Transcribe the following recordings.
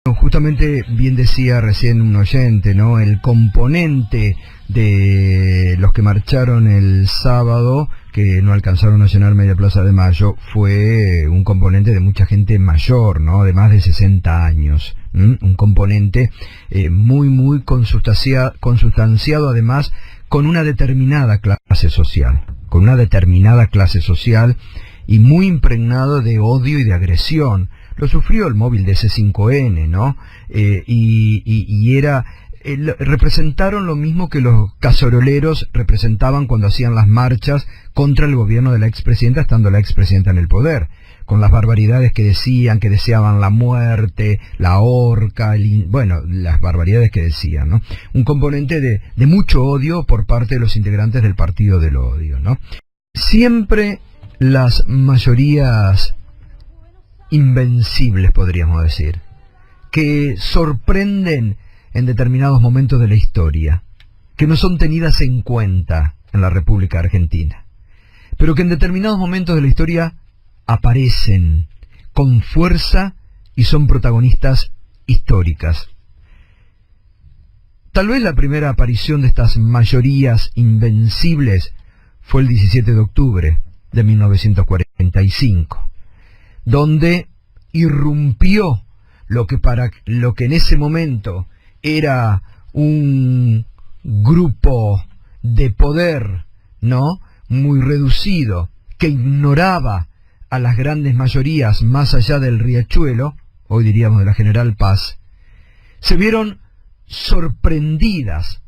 Justamente bien decía recién un oyente, ¿no? El componente de los que marcharon el sábado, que no alcanzaron a llenar media Plaza de Mayo, fue un componente de mucha gente mayor, ¿no? De más de 60 años. Un componente muy consustanciado además con una determinada clase social. Con una determinada clase social y muy impregnado de odio y de agresión. Lo sufrió el móvil de C5N, ¿no? Representaron lo mismo que los caceroleros representaban cuando hacían las marchas contra el gobierno de la expresidenta, estando la expresidenta en el poder, con las barbaridades que decían, que deseaban la muerte, la horca, las barbaridades que decían, ¿no? Un componente de mucho odio por parte de los integrantes del Partido del Odio, ¿no? Siempre las mayorías invencibles, podríamos decir, que sorprenden en determinados momentos de la historia, que no son tenidas en cuenta en la República Argentina, pero que en determinados momentos de la historia aparecen con fuerza y son protagonistas históricas. Tal vez la primera aparición de estas mayorías invencibles fue el 17 de octubre de 1945. Donde irrumpió lo que en ese momento era un grupo de poder, ¿no? Muy reducido, que ignoraba a las grandes mayorías más allá del riachuelo, hoy diríamos de la General Paz, se vieron sorprendidas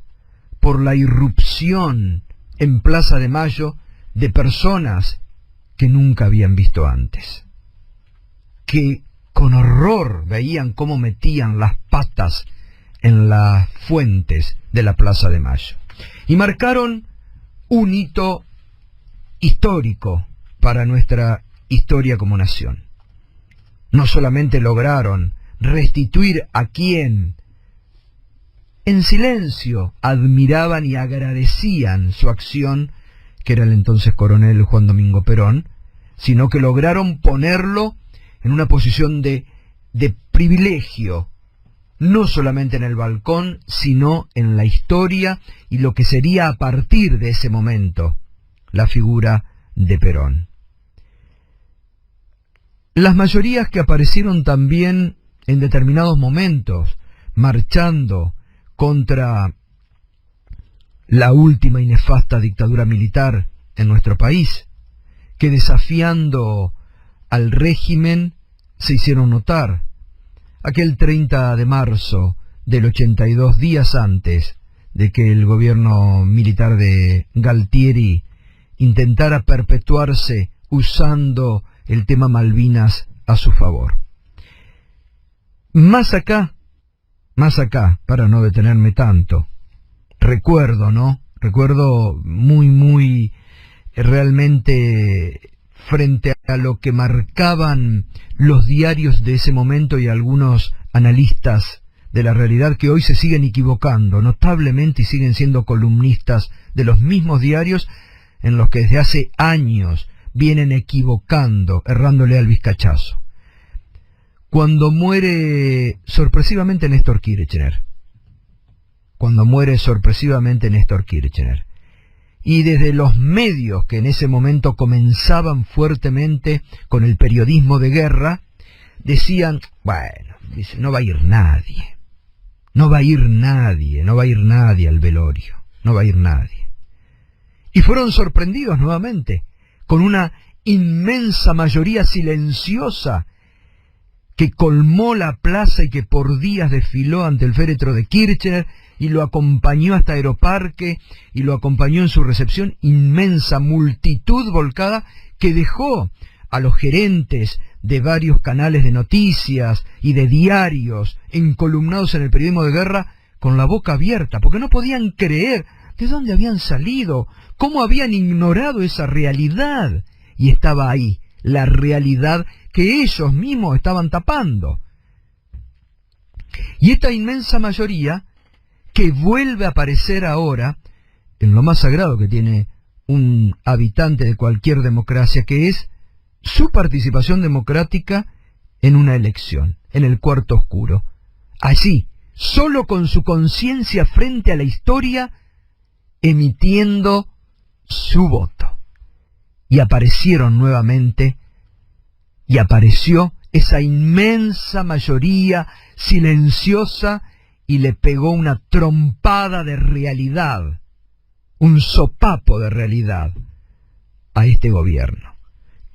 por la irrupción en Plaza de Mayo de personas que nunca habían visto antes, que con horror veían cómo metían las patas en las fuentes de la Plaza de Mayo. Y marcaron un hito histórico para nuestra historia como nación. No solamente lograron restituir a quien en silencio admiraban y agradecían su acción, que era el entonces coronel Juan Domingo Perón, sino que lograron ponerlo en una posición de privilegio, no solamente en el balcón, sino en la historia y lo que sería a partir de ese momento la figura de Perón. Las mayorías que aparecieron también en determinados momentos, marchando contra la última y nefasta dictadura militar en nuestro país, que desafiando al régimen se hicieron notar. Aquel 30 de marzo del 82, días antes de que el gobierno militar de Galtieri intentara perpetuarse usando el tema Malvinas a su favor. Más acá, para no detenerme tanto, recuerdo muy realmente frente a lo que marcaban los diarios de ese momento y algunos analistas de la realidad que hoy se siguen equivocando notablemente y siguen siendo columnistas de los mismos diarios en los que desde hace años vienen equivocando, errándole al vizcachazo. Cuando muere sorpresivamente Néstor Kirchner, y desde los medios que en ese momento comenzaban fuertemente con el periodismo de guerra, decían, no va a ir nadie al velorio, no va a ir nadie. Y fueron sorprendidos nuevamente, con una inmensa mayoría silenciosa que colmó la plaza y que por días desfiló ante el féretro de Kirchner y lo acompañó hasta Aeroparque y lo acompañó en su recepción, inmensa multitud volcada que dejó a los gerentes de varios canales de noticias y de diarios encolumnados en el periodismo de guerra con la boca abierta, porque no podían creer de dónde habían salido, cómo habían ignorado esa realidad, y estaba ahí, la realidad que ellos mismos estaban tapando. Y esta inmensa mayoría que vuelve a aparecer ahora en lo más sagrado que tiene un habitante de cualquier democracia, que es su participación democrática en una elección, en el cuarto oscuro, allí, solo con su conciencia frente a la historia, emitiendo su voto. Y aparecieron nuevamente, y apareció esa inmensa mayoría silenciosa y le pegó una trompada de realidad, un sopapo de realidad a este gobierno,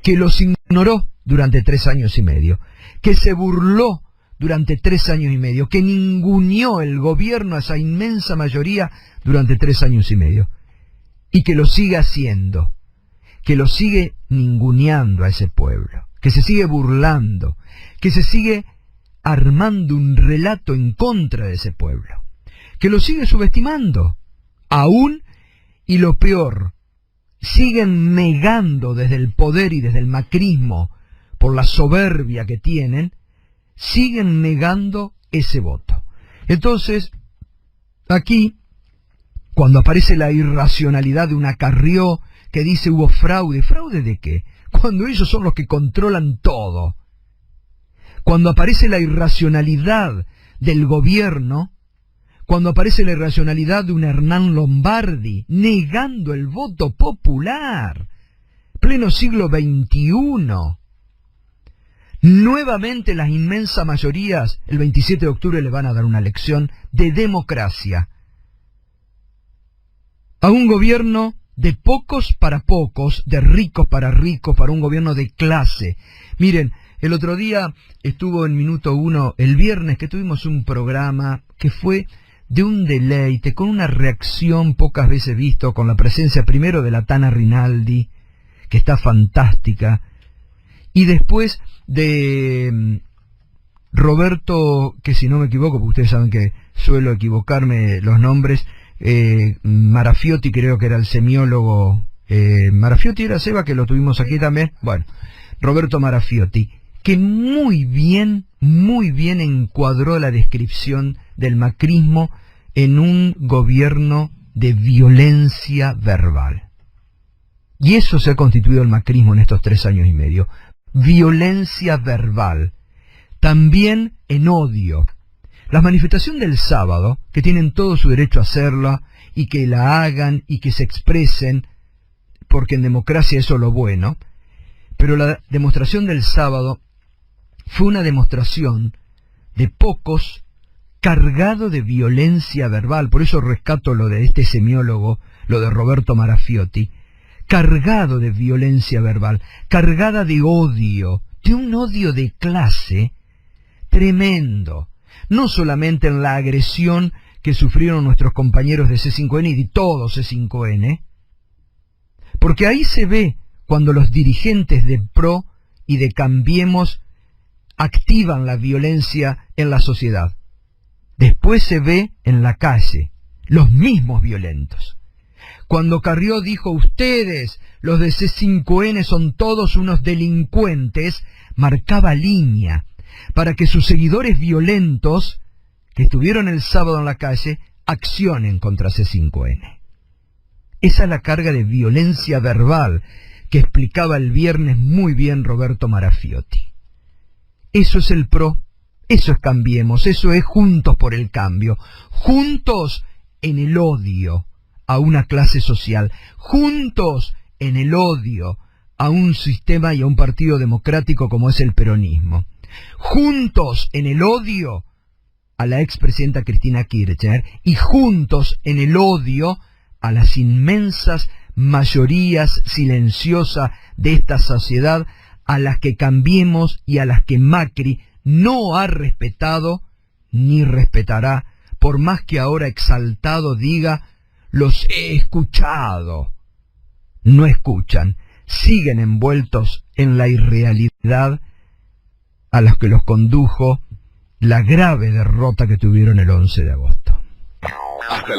que los ignoró durante 3 años y medio, que se burló durante 3 años y medio, que ninguneó el gobierno a esa inmensa mayoría durante 3 años y medio, y que lo sigue haciendo, que lo sigue ninguneando a ese pueblo, que se sigue burlando, que se sigue armando un relato en contra de ese pueblo, que lo sigue subestimando, aún, y lo peor, siguen negando desde el poder y desde el macrismo, por la soberbia que tienen, siguen negando ese voto. Entonces, aquí, cuando aparece la irracionalidad de una Carrió que dice hubo fraude, ¿fraude de qué? Cuando ellos son los que controlan todo. Cuando aparece la irracionalidad del gobierno, cuando aparece la irracionalidad de un Hernán Lombardi negando el voto popular, pleno siglo XXI, nuevamente las inmensas mayorías el 27 de octubre le van a dar una lección de democracia a un gobierno de pocos para pocos, de ricos, para un gobierno de clase. Miren, el otro día estuvo en Minuto 1, el viernes, que tuvimos un programa que fue de un deleite, con una reacción pocas veces visto, con la presencia primero de la Tana Rinaldi, que está fantástica, y después de Roberto, que si no me equivoco, porque ustedes saben que suelo equivocarme los nombres, Marafiotti, creo que era el semiólogo, Marafiotti era Seba, que lo tuvimos aquí también, bueno, Roberto Marafiotti, que muy bien encuadró la descripción del macrismo en un gobierno de violencia verbal. Y eso se ha constituido el macrismo en estos 3 años y medio. Violencia verbal. También en odio. La manifestación del sábado, que tienen todo su derecho a hacerla, y que la hagan, y que se expresen, porque en democracia eso es lo bueno, pero la demostración del sábado fue una demostración de pocos cargado de violencia verbal. Por eso rescato lo de este semiólogo, lo de Roberto Marafiotti, cargado de violencia verbal, cargada de odio, de un odio de clase tremendo, no solamente en la agresión que sufrieron nuestros compañeros de C5N y de todo C5N, porque ahí se ve cuando los dirigentes de PRO y de Cambiemos activan la violencia en la sociedad. Después se ve en la calle, los mismos violentos. Cuando Carrió dijo, ustedes, los de C5N son todos unos delincuentes, marcaba línea para que sus seguidores violentos, que estuvieron el sábado en la calle, accionen contra C5N. Esa es la carga de violencia verbal que explicaba el viernes muy bien Roberto Marafiotti. Eso es el PRO, eso es Cambiemos, eso es Juntos por el Cambio, juntos en el odio a una clase social, juntos en el odio a un sistema y a un partido democrático como es el peronismo, juntos en el odio a la expresidenta Cristina Kirchner y juntos en el odio a las inmensas mayorías silenciosas de esta sociedad, a las que Cambiemos y a las que Macri no ha respetado ni respetará, por más que ahora exaltado diga, los he escuchado. No escuchan, siguen envueltos en la irrealidad a los que los condujo la grave derrota que tuvieron el 11 de agosto.